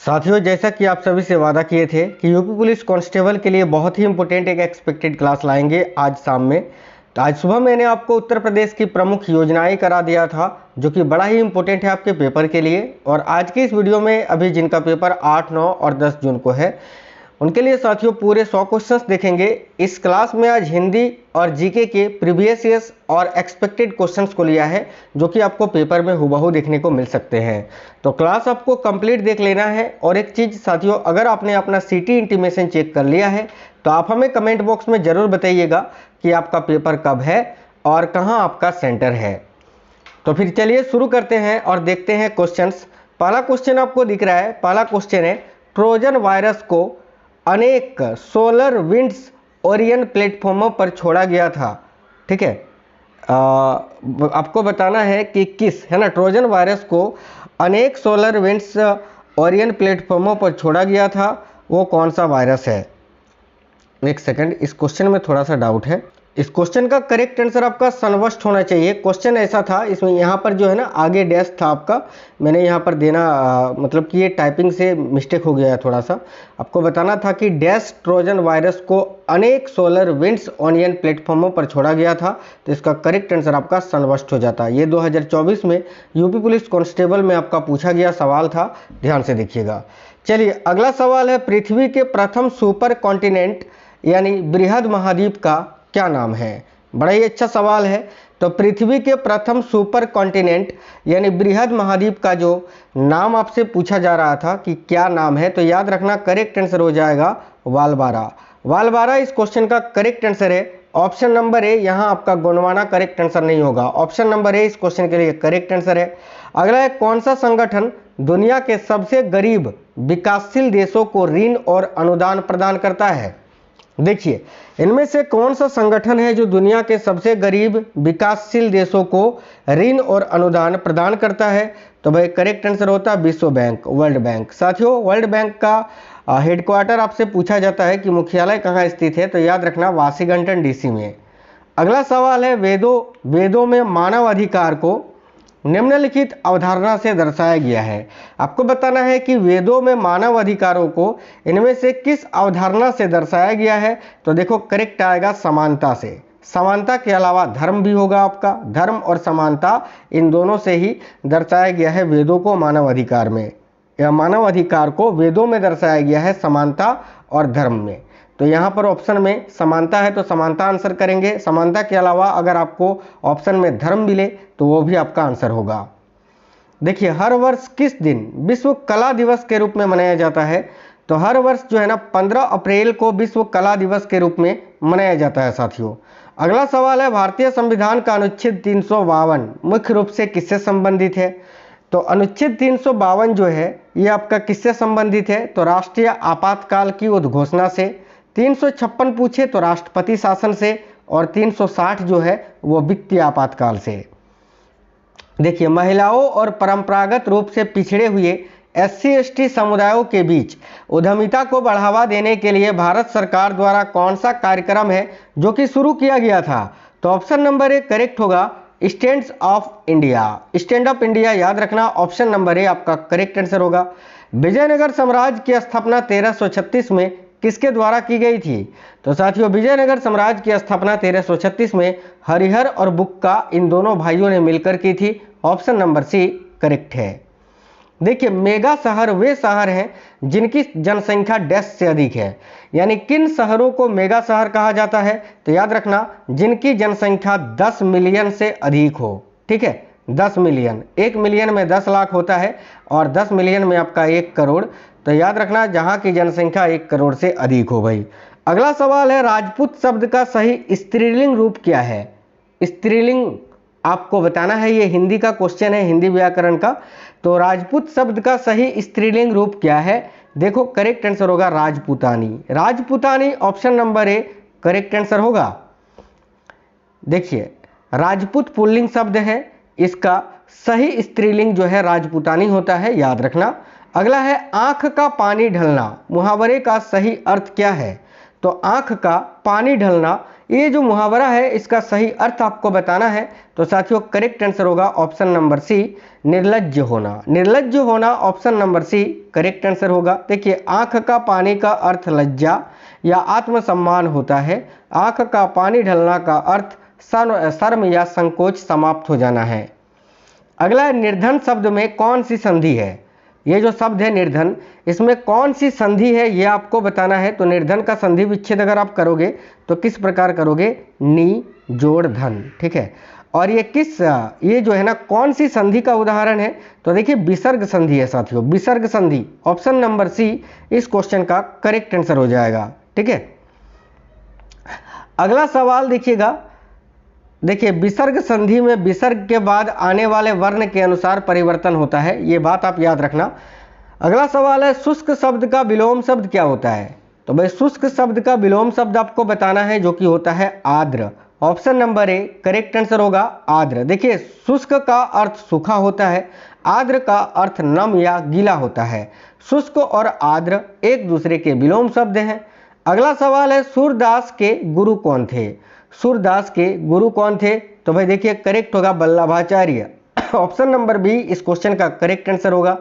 साथियों, जैसा कि आप सभी से वादा किए थे कि यूपी पुलिस कांस्टेबल के लिए बहुत ही इंपॉर्टेंट एक एक्सपेक्टेड क्लास लाएंगे आज शाम में। तो आज सुबह मैंने आपको उत्तर प्रदेश की प्रमुख योजनाएं करा दिया था, जो कि बड़ा ही इंपॉर्टेंट है आपके पेपर के लिए। और आज की इस वीडियो में अभी जिनका पेपर 8, 9 और 10 जून को है, उनके लिए साथियों पूरे 100 क्वेश्चंस देखेंगे। इस क्लास में आज हिंदी और जीके के प्रीवियस ईयर्स और एक्सपेक्टेड क्वेश्चंस को लिया है, जो कि आपको पेपर में हुबहू देखने को मिल सकते हैं। तो क्लास आपको कंप्लीट देख लेना है। और एक चीज़ साथियों, अगर आपने अपना सिटी इंटीमेशन चेक कर लिया है तो आप हमें कमेंट बॉक्स में ज़रूर बताइएगा कि आपका पेपर कब है और कहाँ आपका सेंटर है। तो फिर चलिए शुरू करते हैं और देखते हैं क्वेश्चंस। पहला क्वेश्चन आपको दिख रहा है। पहला क्वेश्चन है, ट्रोजन वायरस को अनेक सोलर विंड्स ओरियन प्लेटफॉर्मों पर छोड़ा गया था। ठीक है, आपको बताना है कि किस, है ना, ट्रोजन वायरस को अनेक सोलर विंड्स ओरियन प्लेटफॉर्मों पर छोड़ा गया था, वो कौन सा वायरस है। एक सेकंड, इस क्वेश्चन में थोड़ा सा डाउट है। इस क्वेश्चन का करेक्ट आंसर आपका सनवर्स्ट होना चाहिए। क्वेश्चन ऐसा था, इसमें यहाँ पर जो है ना आगे डैश था आपका, मैंने यहाँ पर देना मतलब कि ये टाइपिंग से मिस्टेक हो गया है थोड़ा सा। आपको बताना था कि डैश ट्रोजन वायरस को अनेक सोलर विंड्स ओनियन प्लेटफॉर्मों पर छोड़ा गया था, तो इसका करेक्ट आंसर आपका सनवर्स्ट हो जाता। ये 2024 में यूपी पुलिस कांस्टेबल में आपका पूछा गया सवाल था, ध्यान से देखिएगा। चलिए अगला सवाल है, पृथ्वी के प्रथम सुपर कॉन्टिनेंट यानी बृहद महाद्वीप का क्या नाम है। बड़ा ही अच्छा सवाल है। तो पृथ्वी के प्रथम सुपर कॉन्टिनेंट यानी बृहद महाद्वीप का जो नाम आपसे पूछा जा रहा था कि क्या नाम है, तो याद रखना करेक्ट आंसर हो जाएगा वालबारा। वालबारा इस क्वेश्चन का करेक्ट आंसर है। ऑप्शन नंबर ए, यहाँ आपका गोंडवाना करेक्ट आंसर नहीं होगा। ऑप्शन नंबर ए इस क्वेश्चन के लिए करेक्ट आंसर है। अगला है, कौन सा संगठन दुनिया के सबसे गरीब विकासशील देशों को ऋण और अनुदान प्रदान करता है। देखिए, इनमें से कौन सा संगठन है जो दुनिया के सबसे गरीब विकासशील देशों को ऋण और अनुदान प्रदान करता है। तो भाई करेक्ट आंसर होता है विश्व बैंक, वर्ल्ड बैंक। साथियों, वर्ल्ड बैंक का हेडक्वार्टर आपसे पूछा जाता है कि मुख्यालय कहाँ स्थित है, तो याद रखना वाशिंगटन डीसी में। अगला सवाल है, वेदों में मानव अधिकार को निम्नलिखित अवधारणा से दर्शाया गया है। आपको बताना है कि वेदों में मानव अधिकारों को इनमें से किस अवधारणा से दर्शाया गया है। तो देखो करेक्ट आएगा समानता से। समानता के अलावा धर्म भी होगा आपका। धर्म और समानता, इन दोनों से ही दर्शाया गया है वेदों को मानव अधिकार में, या मानव अधिकार को वेदों में दर्शाया गया है समानता और धर्म में। तो यहाँ पर ऑप्शन में समानता है तो समानता आंसर करेंगे। समानता के अलावा अगर आपको ऑप्शन में धर्म मिले तो वो भी आपका आंसर होगा। देखिए, हर वर्ष किस दिन विश्व कला दिवस के रूप में मनाया जाता है। तो हर वर्ष जो है ना 15 अप्रैल को विश्व कला दिवस के रूप में मनाया जाता है साथियों। अगला सवाल है, भारतीय संविधान का अनुच्छेद 352 मुख्य रूप से किससे संबंधित है। तो अनुच्छेद 352 जो है ये आपका किससे संबंधित है। तो राष्ट्रीय आपातकाल की उद्घोषणा से। 356 पूछे तो राष्ट्रपति शासन से। और 360 जो है वो वित्तीय आपातकाल से। देखिए, महिलाओं और परंपरागत रूप से पिछड़े हुए SC/ST समुदायों के बीच उद्यमिता को बढ़ावा देने के लिए भारत सरकार द्वारा कौन सा कार्यक्रम है जो कि शुरू किया गया था। तो ऑप्शन नंबर ए करेक्ट होगा, stand of India. Stand of India, याद रखना ऑप्शन नंबर ए आपका करेक्ट आंसर होगा। विजयनगर साम्राज्य की स्थापना 1336 में किसके द्वारा की गई थी। तो साथियों, विजयनगर साम्राज्य की स्थापना 1336 में हरिहर और बुक्का, इन दोनों भाइयों ने मिलकर की थी। ऑप्शन नंबर सी करेक्ट है। देखिए, मेगा शहर वे शहर हैं जिनकी जनसंख्या डैश से अधिक है। यानी किन शहरों को मेगा शहर कहा जाता है। तो याद रखना जिनकी जनसंख्या 10 मिलियन से अधिक हो। ठीक है, 10 मिलियन, 1 मिलियन में 10 लाख होता है और 10 मिलियन में आपका 1 करोड़। तो याद रखना जहां की जनसंख्या 1 करोड़ से अधिक हो भाई। अगला सवाल है, राजपूत शब्द का सही स्त्रीलिंग रूप क्या है। स्त्रीलिंग आपको बताना है, ये हिंदी का क्वेश्चन है, हिंदी व्याकरण का। तो राजपूत शब्द का सही स्त्रीलिंग रूप क्या है। देखो करेक्ट आंसर होगा Rajputani. Rajputani option number A correct answer होगा। देखिए, राजपूत पुल्लिंग शब्द है, इसका सही स्त्रीलिंग जो है राजपूतानी होता है, याद रखना। अगला है, आंख का पानी ढलना मुहावरे का सही अर्थ क्या है। तो आंख का पानी ढलना ये जो मुहावरा है इसका सही अर्थ आपको बताना है। तो साथियों करेक्ट आंसर होगा ऑप्शन नंबर सी, निर्लज्ज होना। निर्लज्ज होना option number C correct answer होगा। देखिए, आंख का पानी का अर्थ लज्जा या आत्मसम्मान होता है। आंख का पानी ढलना का अर्थ शर्म या संकोच समाप्त हो जाना है। अगला, निर्धन शब्द में कौन सी संधि है? ये जो शब्द है निर्धन, इसमें कौन सी संधि है ये आपको बताना है। तो निर्धन का संधि विच्छेद अगर आप करोगे तो किस प्रकार करोगे? नी जोड़ धन, ठीक है। और ये जो है ना कौन सी संधि का उदाहरण है? तो देखिए विसर्ग संधि है साथियों, विसर्ग संधि। ऑप्शन नंबर सी इस क्वेश्चन का करेक्ट आंसर हो जाएगा, ठीक है। अगला सवाल देखिएगा, देखिए विसर्ग संधि में विसर्ग के बाद आने वाले वर्ण के अनुसार परिवर्तन होता है, ये बात आप याद रखना। अगला सवाल है, शुष्क शब्द का विलोम शब्द क्या होता है? तो भाई शुष्क शब्द का विलोम शब्द आपको बताना है, जो कि होता है आर्द्र। Option number A correct answer होगा आर्द्र। देखिए, शुष्क का अर्थ सूखा होता है, आर्द्र का अर्थ नम या गीला होता है। शुष्क और आर्द्र एक दूसरे के विलोम शब्द हैं। अगला सवाल है, सूरदास के गुरु कौन थे? सूरदास के गुरु कौन थे? तो भाई देखिए करेक्ट होगा वल्लभाचार्य। ऑप्शन नंबर बी इस क्वेश्चन का करेक्ट आंसर होगा।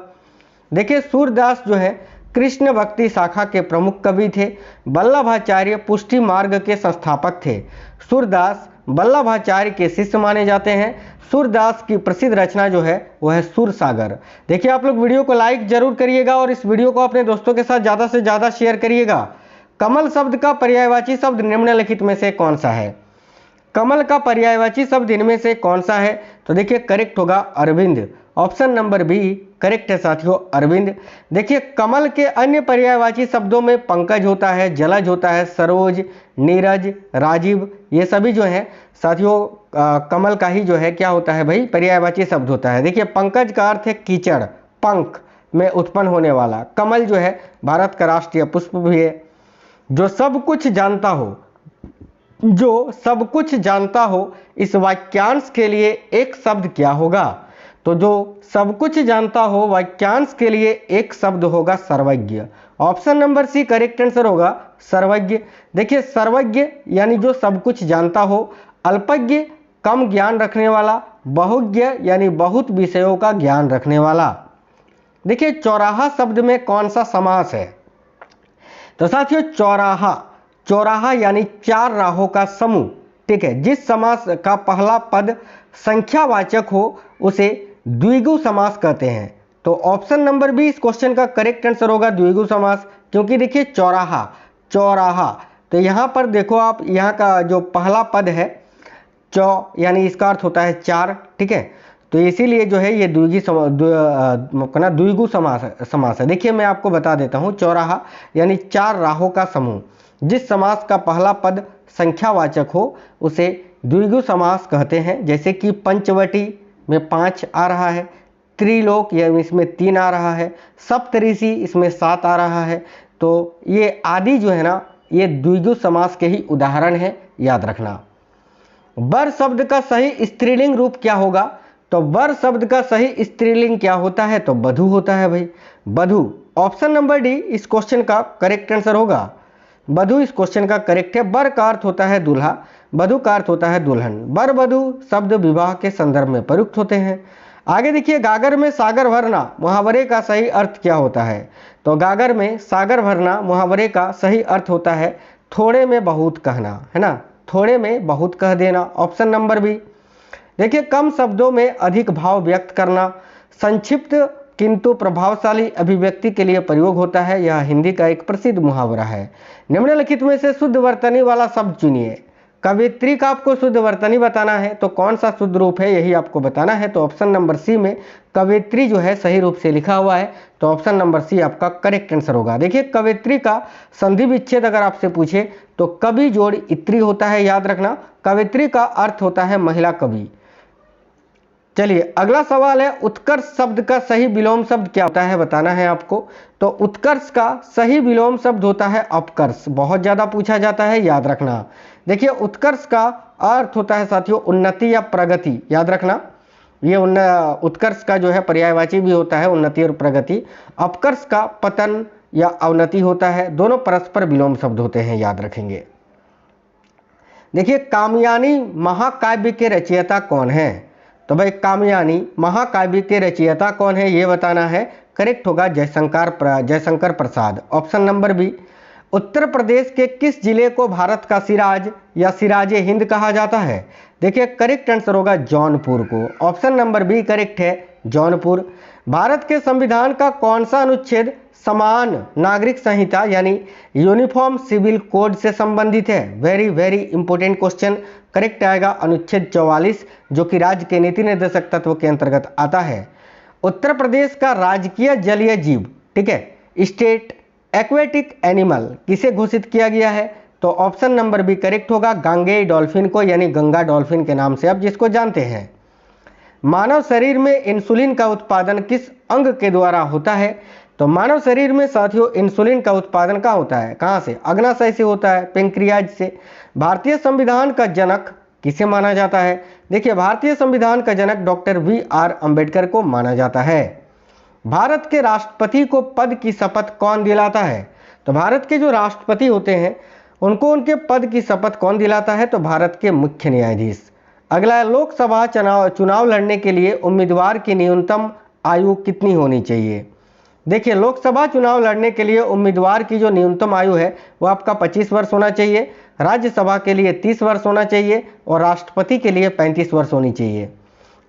देखिए, सूरदास जो है कृष्ण भक्ति शाखा के प्रमुख कवि थे। वल्लभाचार्य पुष्टि मार्ग के संस्थापक थे। सूरदास वल्लभाचार्य के शिष्य माने जाते हैं। सूरदास की प्रसिद्ध रचना जो है वो है सूरसागर। देखिए, आप लोग वीडियो को लाइक जरूर करिएगा और इस वीडियो को अपने दोस्तों के साथ ज़्यादा से ज़्यादा शेयर करिएगा। कमल शब्द का पर्यायवाची शब्द निम्नलिखित में से कौन सा है? कमल का पर्यायवाची शब्द इनमें से कौन सा है? तो देखिए करेक्ट होगा अरविंद। ऑप्शन नंबर बी करेक्ट है साथियों, अरविंद। देखिए, कमल के अन्य पर्यायवाची शब्दों में पंकज होता है, जलज होता है, सरोज, नीरज, राजीव, ये सभी जो है साथियों कमल का ही जो है क्या होता है भाई? पर्यायवाची शब्द होता है। देखिए, पंकज का अर्थ है कीचड़, पंख में उत्पन्न होने वाला। कमल जो है भारत का राष्ट्रीय पुष्प भी है। जो सब कुछ जानता हो, जो सब कुछ जानता हो, इस वाक्यांश के लिए एक शब्द क्या होगा? तो जो सब कुछ जानता हो वाक्यांश के लिए एक शब्द होगा सर्वज्ञ। Option number C correct answer होगा सर्वज्ञ। देखिए, सर्वज्ञ यानी जो सब कुछ जानता हो, अल्पज्ञ कम ज्ञान रखने वाला, बहुज्ञ यानी बहुत विषयों का ज्ञान रखने वाला। देखिए, चौराहा शब्द में कौन सा समास है? तो साथियों चौराहा, चौराहा यानी चार राहों का समूह, ठीक है। जिस समास का पहला पद संख्यावाचक हो उसे द्विगु समास कहते हैं। तो ऑप्शन नंबर बी इस क्वेश्चन का करेक्ट आंसर होगा द्विगु समास। क्योंकि देखिए चौराहा, चौराहा, तो यहाँ पर देखो आप, यहाँ का जो पहला पद है चौ यानी इसका अर्थ होता है चार, ठीक है। तो इसीलिए जो है ये द्विगु समास है। देखिए, मैं आपको बता देता हूँ, चौराहा यानी चार राहों का समूह। जिस समास का पहला पद संख्यावाचक हो उसे द्विगु समास कहते हैं। जैसे कि पंचवटी में 5 आ रहा है, त्रिलोक यानी इसमें 3 आ रहा है, सप्तऋषि इसमें 7 आ रहा है। तो ये आदि जो है ना, ये द्विगु समास के ही उदाहरण है, याद रखना। वर शब्द का सही स्त्रीलिंग रूप क्या होगा? तो वर शब्द का सही स्त्रीलिंग क्या होता है? तो वधू होता है भाई, वधू। ऑप्शन नंबर डी इस क्वेश्चन का करेक्ट आंसर होगा, वधू इस क्वेश्चन का करेक्ट है। वर का अर्थ होता है दूल्हा, वधू का अर्थ होता है दुल्हन। वर वधू शब्द विवाह के संदर्भ में प्रयुक्त होते हैं। आगे देखिए, गागर में सागर भरना मुहावरे का सही अर्थ क्या होता है? तो गागर में सागर भरना मुहावरे का सही अर्थ होता है थोड़े में बहुत कहना, है ना, थोड़े में बहुत कह देना। Option number B. देखिए, कम शब्दों में अधिक भाव व्यक्त करना संक्षिप्त किंतु प्रभावशाली अभिव्यक्ति के लिए प्रयोग होता है। यह हिंदी का एक प्रसिद्ध मुहावरा है। निम्नलिखित में से शुद्ध वर्तनी वाला शब्द चुनिए। कवित्री का आपको शुद्ध वर्तनी बताना है, तो कौन सा शुद्ध रूप है यही आपको बताना है। तो ऑप्शन नंबर सी में कवित्री जो है सही रूप से लिखा हुआ है, तो ऑप्शन नंबर सी आपका करेक्ट आंसर होगा। देखिए, कवित्री का संधि विच्छेद अगर आपसे पूछे तो कवि जोड़ इत्री होता है, याद रखना। कवित्री का अर्थ होता है महिला कवि। चलिए, अगला सवाल है, उत्कर्ष शब्द का सही विलोम शब्द क्या होता है, बताना है आपको। तो उत्कर्ष का सही विलोम शब्द होता है अपकर्ष। बहुत ज्यादा पूछा जाता है, याद रखना। देखिए, उत्कर्ष का अर्थ होता है साथियों उन्नति या प्रगति, याद रखना। ये उत्कर्ष का जो है पर्यायवाची भी होता है उन्नति और प्रगति। अपकर्ष का पतन या अवनति होता है। दोनों परस्पर विलोम शब्द होते हैं, याद रखेंगे। देखिए कामयानी महाकाव्य के रचयिता कौन है? तो भाई कामयानी महाकाव्य के रचयिता कौन है ये बताना है। करेक्ट होगा Jaishankar Prasad, option number B. Uttar Pradesh के किस जिले को भारत का सिराज या सिराजे हिंद कहा जाता है? देखिए करेक्ट आंसर होगा जौनपुर को, ऑप्शन नंबर बी करेक्ट है जौनपुर। भारत के संविधान का कौन सा अनुच्छेद समान नागरिक संहिता यानी यूनिफॉर्म सिविल कोड से संबंधित है? Very very important question. Correct आएगा अनुच्छेद 44 जो कि राज्य के नीति निर्देशक तत्व के अंतर्गत आता है। उत्तर प्रदेश का राजकीय जलीय जीव, ठीक है, स्टेट एक्वेटिक एनिमल किसे घोषित किया गया है? तो ऑप्शन नंबर बी करेक्ट होगा गांगेय डॉल्फिन को, यानी गंगा डॉल्फिन के नाम से आप जिसको जानते हैं। मानव शरीर में इंसुलिन का उत्पादन किस अंग के द्वारा होता है? तो मानव शरीर में साथियों इंसुलिन का उत्पादन कहाँ होता है? कहाँ से? अग्नाशय से होता है, पेंक्रियाज से। भारतीय संविधान का जनक किसे माना जाता है? देखिए भारतीय संविधान का जनक डॉक्टर VR अंबेडकर को माना जाता है। भारत के राष्ट्रपति को पद की शपथ कौन दिलाता है? तो भारत के जो राष्ट्रपति होते हैं उनको उनके पद की शपथ कौन दिलाता है? तो भारत के मुख्य न्यायाधीश। अगला है लोकसभा चुनाव लड़ने के लिए उम्मीदवार की न्यूनतम आयु कितनी होनी चाहिए? देखिए लोकसभा चुनाव लड़ने के लिए उम्मीदवार की जो न्यूनतम आयु है वो आपका 25 वर्ष होना चाहिए, राज्यसभा के लिए 30 वर्ष होना चाहिए और राष्ट्रपति के लिए 35 वर्ष होनी चाहिए।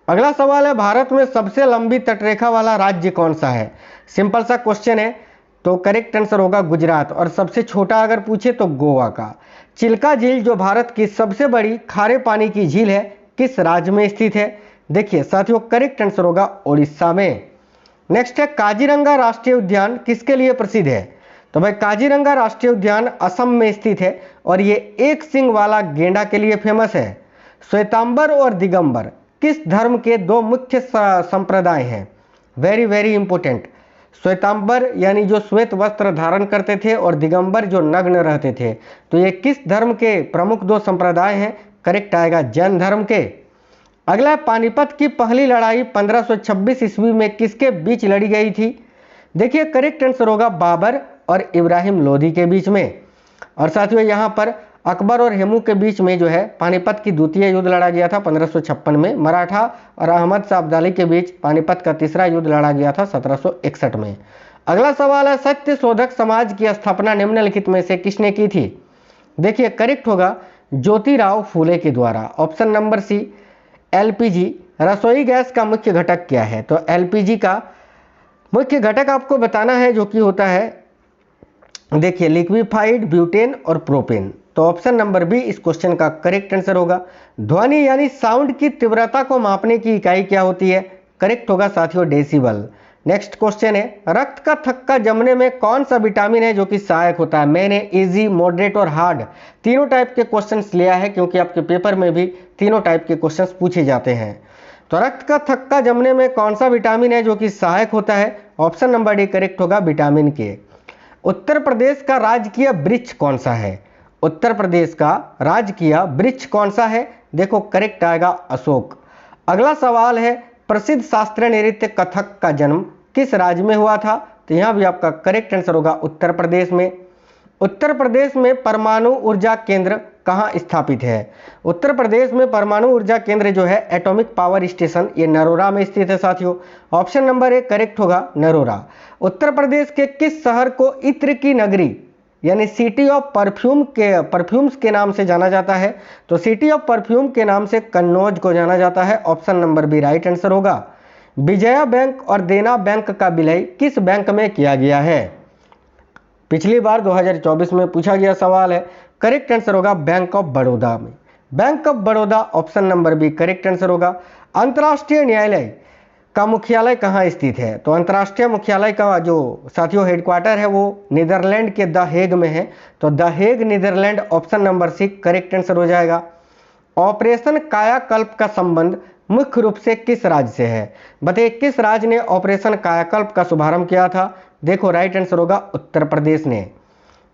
अगला सवाल है भारत में सबसे लंबी तटरेखा वाला राज्य कौन सा है? सिंपल सा क्वेश्चन है, तो करेक्ट आंसर होगा गुजरात। और सबसे छोटा अगर पूछे तो गोवा का। चिल्का झील जो भारत की सबसे बड़ी खारे पानी की झील है किस राज्य में स्थित है? देखिए साथियों करेक्ट आंसर होगा उड़ीसा में। नेक्स्ट है काजीरंगा राष्ट्रीय उद्यान किसके लिए प्रसिद्ध है? तो भाई काजीरंगा राष्ट्रीय उद्यान असम में स्थित है और ये एक सिंग वाला गेंडा के लिए फेमस है। श्वेतांबर और दिगंबर किस धर्म के दो मुख्य संप्रदाय हैं? Very very important. श्वेतांबर यानी जो श्वेत वस्त्र धारण करते थे और दिगंबर जो नग्न रहते थे, तो ये किस धर्म के प्रमुख दो संप्रदाय हैं? करेक्ट आएगा जैन धर्म के। अगला है पानीपत की पहली लड़ाई 1526 ईस्वी में किसके बीच लड़ी गई थी? देखिए करेक्ट आंसर होगा बाबर और इब्राहिम लोदी के बीच में। और साथियों यहाँ पर अकबर और हेमू के बीच में जो है पानीपत की द्वितीय युद्ध लड़ा गया था 1556 में। मराठा और अहमद शाह अब्दाली के बीच पानीपत का तीसरा युद्ध लड़ा गया था 1761 में। अगला सवाल है सत्य शोधक समाज की स्थापना निम्नलिखित में से किसने की थी? देखिए करेक्ट होगा ज्योतिराव फूले के द्वारा, ऑप्शन नंबर सी। LPG रसोई गैस का मुख्य घटक क्या है? तो LPG का मुख्य घटक आपको बताना है जो कि होता है, देखिए लिक्विफाइड ब्यूटेन और प्रोपेन। तो ऑप्शन नंबर बी इस क्वेश्चन का करेक्ट आंसर होगा। ध्वनि यानी साउंड की तीव्रता को मापने की इकाई क्या होती है? करेक्ट होगा साथियों डेसिबल। नेक्स्ट क्वेश्चन है रक्त का थक्का जमने में कौन सा विटामिन है जो कि सहायक होता है? मैंने इजी, मॉडरेट और हार्ड तीनों टाइप के क्वेश्चंस लिया है क्योंकि आपके पेपर में भी तीनों टाइप के क्वेश्चंस पूछे जाते हैं। तो रक्त का थक्का जमने में कौन सा विटामिन है जो कि सहायक होता है? ऑप्शन नंबर डी करेक्ट होगा विटामिन के। उत्तर प्रदेश का राजकीय वृक्ष कौन सा है? उत्तर प्रदेश का राजकीय वृक्ष कौन सा है? देखो करेक्ट आएगा अशोक। अगला सवाल है प्रसिद्ध शास्त्रीय नृत्य कथक का जन्म किस राज्य में हुआ था? तो यहाँ भी आपका करेक्ट आंसर होगा उत्तर प्रदेश में। उत्तर प्रदेश में परमाणु ऊर्जा केंद्र कहाँ स्थापित है? उत्तर प्रदेश में परमाणु ऊर्जा केंद्र जो है एटॉमिक पावर स्टेशन ये नरोरा में स्थित है साथियों। ऑप्शन नंबर ए करेक्ट होगा नरोरा। उत्तर प्रदेश के किस शहर को इत्र की नगरी यानी सिटी ऑफ परफ्यूम्स के नाम से जाना जाता है? तो सिटी ऑफ परफ्यूम के नाम से कन्नौज को जाना जाता है। Option number B right answer होगा। विजया बैंक और देना बैंक का विलय किस बैंक में किया गया है? पिछली बार 2024 में पूछा गया सवाल है। करेक्ट आंसर होगा बैंक ऑफ बड़ौदा में। Bank of Baroda option number B correct answer होगा। अंतर्राष्ट्रीय न्यायालय का मुख्यालय कहाँ स्थित है? तो अंतर्राष्ट्रीय मुख्यालय का जो साथियों हेडक्वार्टर है वो नीदरलैंड के द हेग में है। तो the Hague Netherlands option number C correct answer हो जाएगा। ऑपरेशन कायाकल्प का संबंध मुख्य रूप से किस राज्य से है? बताइए किस राज्य ने ऑपरेशन कायाकल्प का शुभारंभ किया था? देखो राइट आंसर होगा उत्तर प्रदेश ने।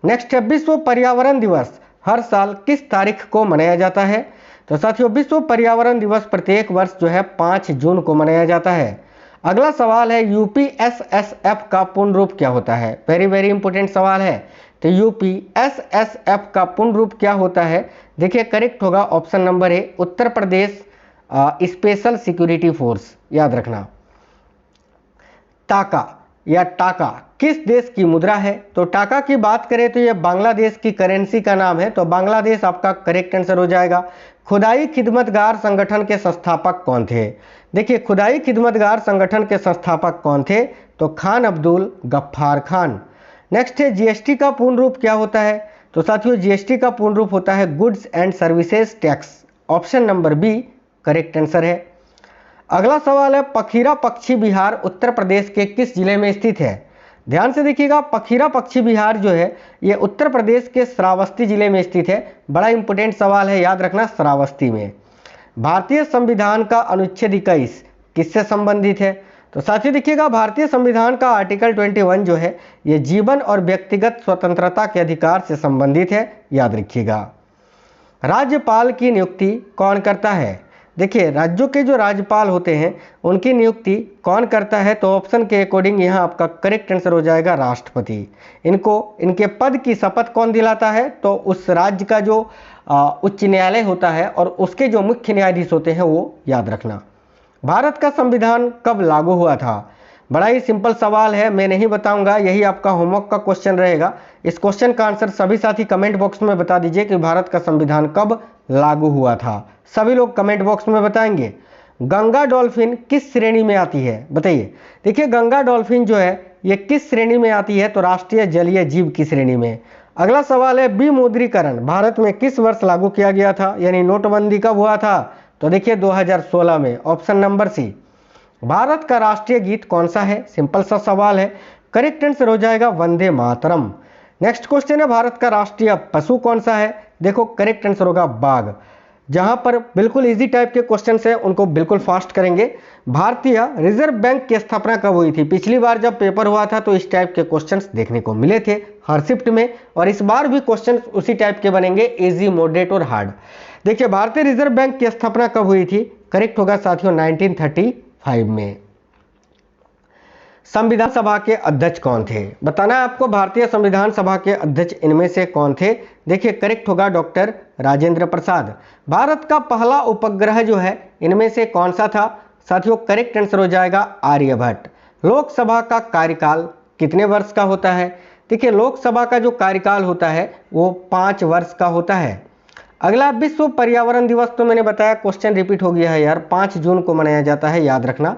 नेक्स्ट है विश्व पर्यावरण दिवस हर साल किस तारीख को मनाया जाता है? तो साथियों विश्व पर्यावरण दिवस प्रत्येक वर्ष जो है 5 जून को मनाया जाता है। अगला सवाल है UPSSF का पूर्ण रूप क्या होता है? वेरी वेरी इंपॉर्टेंट सवाल है। तो यूपीएसएसएफ का पूर्ण रूप क्या होता है? देखिए करेक्ट होगा ऑप्शन नंबर ए, Uttar Pradesh special security force, याद रखना। टाका या टाका किस देश की मुद्रा है? तो टाका की बात करें तो यह बांग्लादेश की करेंसी का नाम है, तो बांग्लादेश आपका करेक्ट आंसर हो जाएगा। खुदाई खिदमतगार संगठन के संस्थापक कौन थे? देखिए खुदाई खिदमतगार संगठन के संस्थापक कौन थे? तो खान अब्दुल गफ्फार खान। नेक्स्ट है जीएसटी का पूर्ण रूप क्या होता है? तो साथियों जीएसटी का पूर्ण रूप होता है goods and services tax, option number B correct answer है। अगला सवाल है पखीरा पक्षी विहार उत्तर प्रदेश के किस जिले में स्थित है? ध्यान से देखिएगा, पखीरा पक्षी विहार जो है ये उत्तर प्रदेश के श्रावस्ती जिले में स्थित है। बड़ा इंपॉर्टेंट सवाल है, याद रखना, श्रावस्ती में। भारतीय संविधान का अनुच्छेद 21 किससे संबंधित है? तो साथियों देखिएगा, भारतीय संविधान का आर्टिकल 21 जो है ये जीवन और व्यक्तिगत स्वतंत्रता के अधिकार से संबंधित है, याद रखिएगा। राज्यपाल की नियुक्ति कौन करता है? देखिए राज्यों के जो राज्यपाल होते हैं उनकी नियुक्ति कौन करता है? तो ऑप्शन के अकॉर्डिंग यहाँ आपका करेक्ट आंसर हो जाएगा राष्ट्रपति। इनको इनके पद की शपथ कौन दिलाता है? तो उस राज्य का जो उच्च न्यायालय होता है और उसके जो मुख्य न्यायाधीश होते हैं वो, याद रखना। भारत का संविधान कब लागू हुआ था? बड़ा ही सिंपल सवाल है, मैं नहीं बताऊंगा, यही आपका होमवर्क का क्वेश्चन रहेगा। इस क्वेश्चन का आंसर सभी साथी कमेंट बॉक्स में बता दीजिए कि भारत का संविधान कब लागू हुआ था। सभी लोग कमेंट बॉक्स में बताएंगे। गंगा डॉल्फिन किस श्रेणी में आती है? बताइए। देखिए गंगा डॉल्फिन जो है ये किस श्रेणी में आती है? तो राष्ट्रीय जलीय जीव की श्रेणी में। अगला सवाल है विमुद्रीकरण भारत में किस वर्ष लागू किया गया था, यानी नोटबंदी कब हुआ था? तो देखिए 2016 में, ऑप्शन नंबर सी। भारत का राष्ट्रीय गीत कौन सा है? सिंपल सा सवाल है, करेक्ट आंसर हो जाएगा वंदे मातरम। नेक्स्ट क्वेश्चन है भारत का राष्ट्रीय पशु कौन सा है? देखो करेक्ट आंसर होगा बाघ। जहां पर बिल्कुल इजी टाइप के क्वेश्चन है उनको बिल्कुल फास्ट करेंगे। भारतीय रिजर्व बैंक की स्थापना कब हुई थी? पिछली बार जब पेपर हुआ था तो इस टाइप के क्वेश्चंस देखने को मिले थे हर शिफ्ट में, और इस बार भी क्वेश्चंस उसी टाइप के बनेंगे, इजी, मॉडरेट और हार्ड। देखिए भारतीय रिजर्व बैंक की स्थापना कब हुई थी? करेक्ट होगा साथियों 1935 में। संविधान सभा के अध्यक्ष कौन थे? बताना है आपको, भारतीय संविधान सभा के अध्यक्ष इनमें से कौन थे? देखिए करेक्ट होगा डॉक्टर राजेंद्र प्रसाद। भारत का पहला उपग्रह जो है इनमें से कौन सा था? साथियों करेक्ट आंसर हो जाएगा आर्यभट्ट। लोकसभा का कार्यकाल कितने वर्ष का होता है? देखिए लोकसभा का जो कार्यकाल होता है वो 5 वर्ष का होता है। अगला विश्व पर्यावरण दिवस, तो मैंने बताया क्वेश्चन रिपीट हो गया है यार, 5 जून को मनाया जाता है, याद रखना।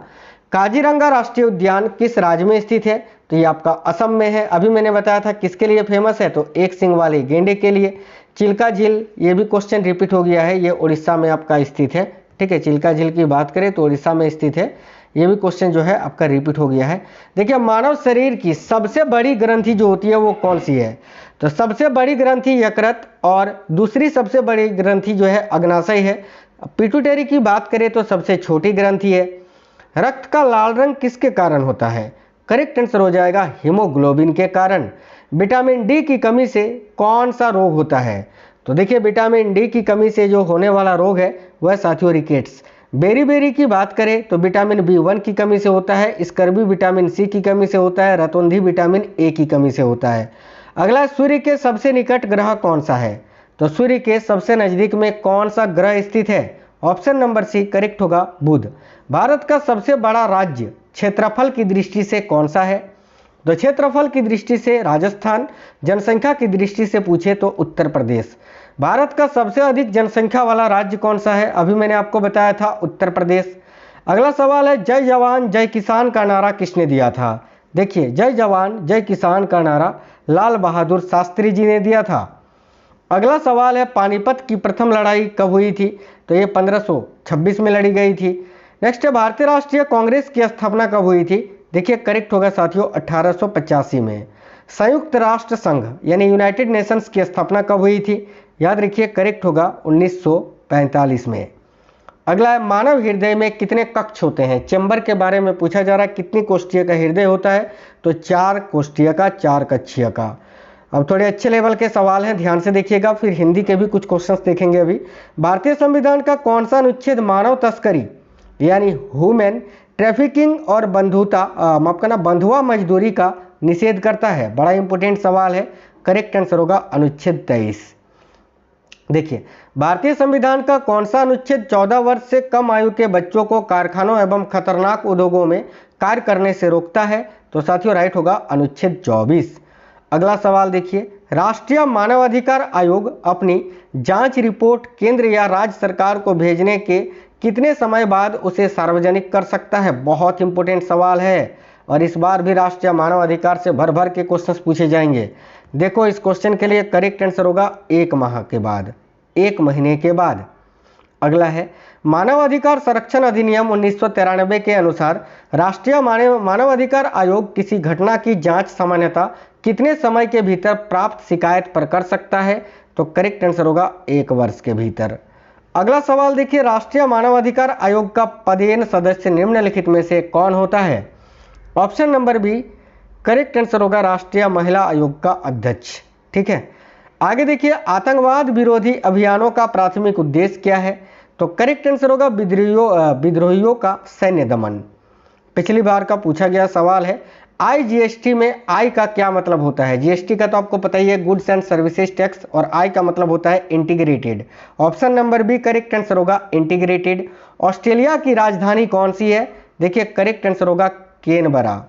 काजीरंगा राष्ट्रीय उद्यान किस राज्य में स्थित है? तो ये आपका असम में है। अभी मैंने बताया था किसके लिए फेमस है, तो एक सिंग वाले गेंडे के लिए। चिल्का झील, ये भी क्वेश्चन रिपीट हो गया है, ये उड़ीसा में आपका स्थित है। ठीक है, चिल्का झील की बात करें तो उड़ीसा में स्थित है, ये भी क्वेश्चन जो है आपका रिपीट हो गया है। देखिए मानव शरीर की सबसे बड़ी ग्रंथि जो होती है वो कौन सी है? तो सबसे बड़ी ग्रंथि यकृत और दूसरी सबसे बड़ी ग्रंथि जो है अग्नाशय है। पिट्यूटरी की बात करें तो सबसे छोटी ग्रंथि है। रक्त का लाल रंग किसके कारण होता है? करेक्ट आंसर हो जाएगा हीमोग्लोबिन के कारण। विटामिन डी की कमी से कौन सा रोग होता है? तो देखिए विटामिन डी की कमी से जो होने वाला रोग है वह साथियों रिकेट्स। बेरी की बात करें तो विटामिन B1 की कमी से होता है, स्कर्बी विटामिन सी की कमी से होता है, रतौंधी विटामिन ए की कमी से होता है। अगला सूर्य के सबसे निकट ग्रह कौन सा है? तो सूर्य के सबसे नजदीक में कौन सा ग्रह स्थित है? ऑप्शन नंबर सी करेक्ट होगा बुध। भारत का सबसे बड़ा राज्य क्षेत्रफल की दृष्टि से कौन सा है? तो क्षेत्रफल की दृष्टि से राजस्थान, जनसंख्या की दृष्टि से पूछे तो उत्तर प्रदेश। भारत का सबसे अधिक जनसंख्या वाला राज्य कौन सा है? अभी मैंने आपको बताया था उत्तर प्रदेश। अगला सवाल है जय जवान जय किसान का नारा किसने दिया था? देखिए जय जवान जय किसान का नारा लाल बहादुर शास्त्री जी ने दिया था। अगला सवाल है पानीपत की प्रथम लड़ाई कब हुई थी? तो ये 1526 में लड़ी गई थी। नेक्स्ट है भारतीय राष्ट्रीय कांग्रेस की स्थापना कब हुई थी? देखिए करेक्ट होगा साथियों 1885 में। संयुक्त राष्ट्र संघ यानी यूनाइटेड नेशंस की स्थापना कब हुई थी? याद रखिए करेक्ट होगा 1945 में। अगला है मानव हृदय में कितने कक्ष होते हैं? चैम्बर के बारे में पूछा जा रहा है, कितनी कोष्ठीय का हृदय होता है? तो 4 कोष्ठीय का, 4 कक्षीय का। अब थोड़े अच्छे लेवल के सवाल हैं, ध्यान से देखिएगा, फिर हिंदी के भी कुछ क्वेश्चंस देखेंगे। अभी भारतीय संविधान का कौन सा अनुच्छेद मानव तस्करी यानी ह्यूमन ट्रैफिकिंग और बंधुआ मजदूरी का निषेध करता है? बड़ा इंपॉर्टेंट सवाल है, करेक्ट आंसर होगा अनुच्छेद 23। देखिए, भारतीय संविधान का कौन सा अनुच्छेद 14 वर्ष से कम आयु के बच्चों को कारखानों एवं खतरनाक उद्योगों में कार्य करने से रोकता है? तो साथियों राइट होगा अनुच्छेद 24। अगला सवाल देखिए, राष्ट्रीय मानवाधिकार आयोग अपनी जांच रिपोर्ट केंद्र या राज्य सरकार को भेजने के कितने समय बाद उसे सार्वजनिक कर सकता है? बहुत इंपॉर्टेंट सवाल है और इस बार भी राष्ट्रीय मानवाधिकार से भर भर के क्वेश्चंस पूछे जाएंगे। देखो, इस क्वेश्चन के लिए करेक्ट आंसर होगा 1 माह के बाद, 1 महीने के बाद। अगला है, मानवाधिकार संरक्षण अधिनियम 1993 के अनुसार राष्ट्रीय मानवाधिकार आयोग किसी घटना की जांच सामान्यतः कितने समय के भीतर प्राप्त शिकायत पर कर सकता है? तो करेक्ट आंसर होगा 1 वर्ष के भीतर। अगला सवाल देखिए, राष्ट्रीय मानवाधिकार आयोग का पदेन सदस्य निम्नलिखित में से कौन होता है? Option number B correct answer होगा राष्ट्रीय महिला आयोग का अध्यक्ष। ठीक है, आगे देखिए, आतंकवाद विरोधी अभियानों का प्राथमिक उद्देश्य क्या है? तो करेक्ट आंसर होगा विद्रोहियों का सैन्य दमन। पिछली बार का पूछा गया सवाल है। IGST में आई का क्या मतलब होता है? GST का तो आपको पता ही है, गुड्स एंड सर्विसेज टैक्स, और आई का मतलब होता है integrated. Option number B correct answer होगा इंटीग्रेटेड। ऑस्ट्रेलिया की राजधानी कौन सी है? देखिए, करेक्ट आंसर होगा कैनबरा।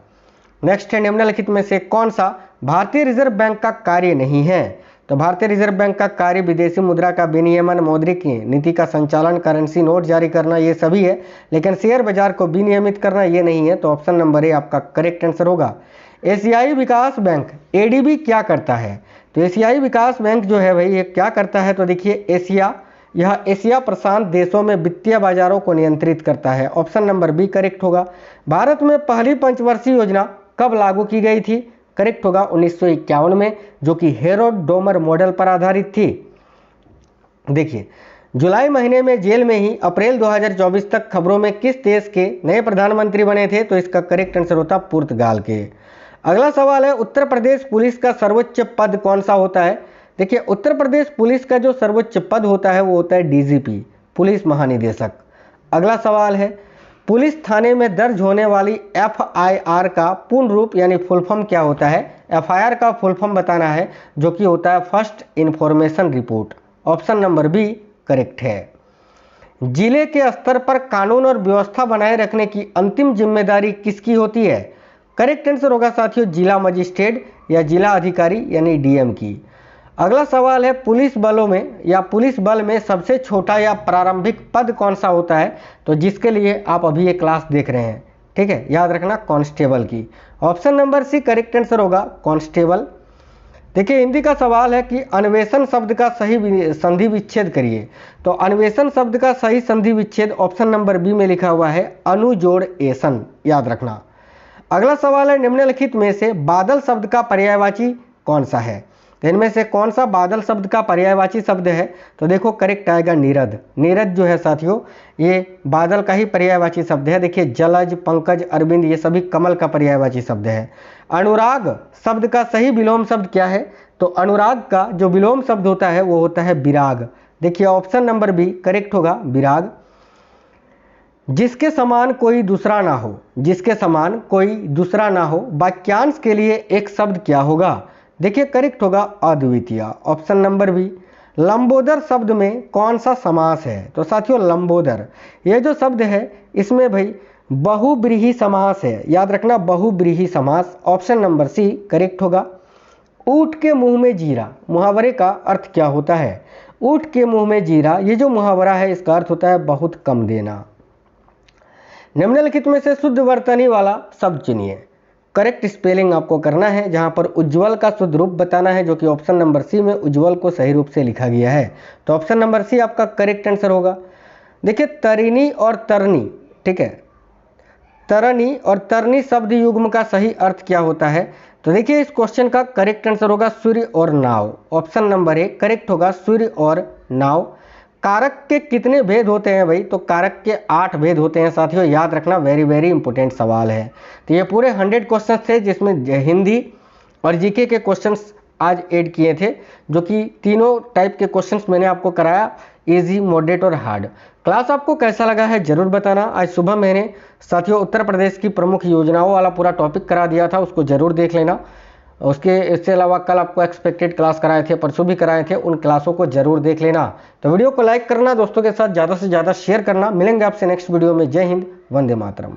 नेक्स्ट है, निम्नलिखित में से कौन सा भारतीय रिजर्व बैंक का कार्य नहीं है? तो भारतीय रिजर्व बैंक का कार्य विदेशी मुद्रा का विनियमन, मौद्रिक नीति का संचालन, करेंसी नोट जारी करना, ये सभी है, लेकिन शेयर बाजार को विनियमित करना ये नहीं है। तो ऑप्शन नंबर ए आपका करेक्ट आंसर होगा। एशियाई विकास बैंक ADB क्या करता है? तो एशियाई विकास बैंक जो है भाई, ये क्या करता है? तो देखिए, यह एशिया प्रशांत देशों में वित्तीय बाजारों को नियंत्रित करता है। ऑप्शन नंबर बी करेक्ट होगा। भारत में पहली पंचवर्षीय योजना कब लागू की गई थी? करेक्ट होगा 1951 में, जो कि हेरोड डोमर मॉडल पर आधारित थी। देखिए, जुलाई महीने में जेल में ही अप्रैल 2024 तक खबरों में किस देश के नए प्रधानमंत्री बने थे? तो इसका करेक्ट आंसर होता पुर्तगाल के। अगला सवाल है, उत्तर प्रदेश पुलिस का सर्वोच्च पद कौन सा होता है? देखिए, उत्तर प्रदेश पुलिस का जो सर्वोच्च पद होता है वो होता है DGP, पुलिस महानिदेशक। अगला सवाल है, पुलिस थाने में दर्ज होने वाली FIR का पूर्ण रूप यानी फुल फॉर्म क्या होता है? FIR का फुल फॉर्म बताना है, जो कि होता है first information report. Option number B correct है। जिले के स्तर पर कानून और व्यवस्था बनाए रखने की अंतिम जिम्मेदारी किसकी होती है? करेक्ट आंसर होगा साथियों जिला मजिस्ट्रेट या जिला अधिकारी यानी DM की। अगला सवाल है, पुलिस बलों में या पुलिस बल में सबसे छोटा या प्रारंभिक पद कौन सा होता है? तो जिसके लिए आप अभी ये क्लास देख रहे हैं, ठीक है, याद रखना, कांस्टेबल की। Option number C correct answer होगा कांस्टेबल। देखिए, हिंदी का सवाल है कि अन्वेषण शब्द का सही संधि विच्छेद करिए। तो अन्वेषण शब्द का सही संधि विच्छेद ऑप्शन नंबर बी में लिखा हुआ है अनुजोड़ एसन, याद रखना। अगला सवाल है, निम्नलिखित में से बादल शब्द का पर्यायवाची कौन सा है? तो इनमें से कौन सा बादल शब्द का पर्यायवाची शब्द है? तो देखो, करेक्ट आएगा नीरद। नीरद जो है साथियों, ये बादल का ही पर्यायवाची शब्द है। देखिए, जलज, पंकज, अरविंद, ये सभी कमल का पर्यायवाची शब्द है। अनुराग शब्द का सही विलोम शब्द क्या है? तो अनुराग का जो विलोम शब्द होता है वो होता है विराग। देखिए, ऑप्शन नंबर बी करेक्ट होगा विराग। जिसके समान कोई दूसरा ना हो, जिसके समान कोई दूसरा ना हो, वाक्यांश के लिए एक शब्द क्या होगा? देखिए, करेक्ट होगा अद्वितीय। Option number B. लंबोदर शब्द में कौन सा समास है? तो साथियों, लंबोदर ये जो शब्द है इसमें भाई बहुब्रीहि समास है, याद रखना, बहुब्रीहि समास। ऑप्शन नंबर सी करेक्ट होगा। ऊंट के मुंह में जीरा मुहावरे का अर्थ क्या होता है? ऊंट के मुंह में जीरा, ये जो मुहावरा है इसका अर्थ होता है बहुत कम देना। निम्नलिखित में से शुद्ध वर्तनी वाला शब्द चुनिए। करेक्ट स्पेलिंग आपको करना है, जहां पर उज्ज्वल का शुद्ध रूप बताना है, जो कि ऑप्शन नंबर सी में उज्ज्वल को सही रूप से लिखा गया है। तो ऑप्शन नंबर सी आपका करेक्ट आंसर होगा। देखिए, तरिणी और तरनी, ठीक है, तरनी और तरनी शब्द युग्म का सही अर्थ क्या होता है? तो देखिए, इस क्वेश्चन का करेक्ट आंसर होगा सूर्य और नाव। ऑप्शन नंबर ए करेक्ट होगा सूर्य और नाव। कारक के कितने भेद होते हैं भाई? तो कारक के 8 भेद होते हैं साथियों, याद रखना, वेरी वेरी इंपॉर्टेंट सवाल है। तो ये पूरे 100 क्वेश्चन थे, जिसमें हिंदी और जीके के क्वेश्चंस आज ऐड किए थे, जो कि तीनों टाइप के क्वेश्चंस मैंने आपको कराया, इजी, मॉडरेट और हार्ड। क्लास आपको कैसा लगा है जरूर बताना। आज सुबह मैंने साथियों उत्तर प्रदेश की प्रमुख योजनाओं वाला पूरा टॉपिक करा दिया था, उसको जरूर देख लेना। उसके इससे अलावा कल आपको एक्सपेक्टेड क्लास कराए थे, परसों भी कराए थे, उन क्लासों को जरूर देख लेना। तो वीडियो को लाइक करना, दोस्तों के साथ ज़्यादा से ज़्यादा शेयर करना। मिलेंगे आपसे नेक्स्ट वीडियो में। जय हिंद, वंदे मातरम।